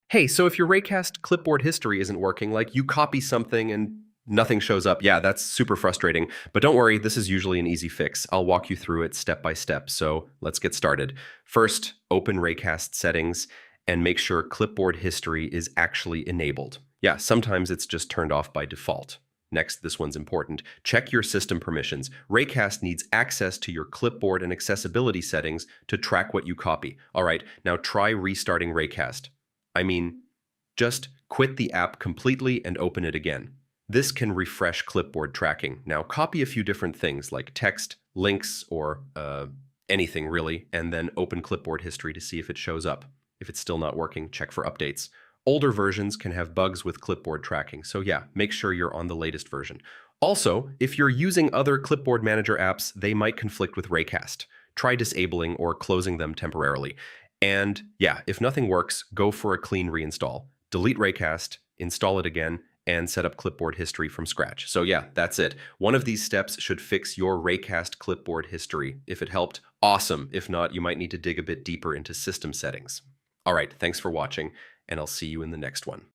Hey, so if your Raycast clipboard history isn't working, like you copy something and nothing shows up, yeah, that's super frustrating. But don't worry, this is usually an easy fix. I'll walk you through it step by step. So let's get started. First, open Raycast settings and make sure clipboard history is actually enabled. Yeah, sometimes it's just turned off by default. Next, this one's important. Check your system permissions. Raycast needs access to your clipboard and accessibility settings to track what you copy. All right, now try restarting Raycast. I mean, just quit the app completely and open it again. This can refresh clipboard tracking. Now, copy a few different things like text, links, or anything really, and then open clipboard history to see if it shows up. If it's still not working, check for updates. Older versions can have bugs with clipboard tracking, so yeah, make sure you're on the latest version. Also, if you're using other clipboard manager apps, they might conflict with Raycast. Try disabling or closing them temporarily. And yeah, if nothing works, go for a clean reinstall. Delete Raycast, install it again, and set up clipboard history from scratch. So yeah, that's it. One of these steps should fix your Raycast clipboard history. If it helped, awesome. If not, you might need to dig a bit deeper into system settings. All right, thanks for watching, and I'll see you in the next one.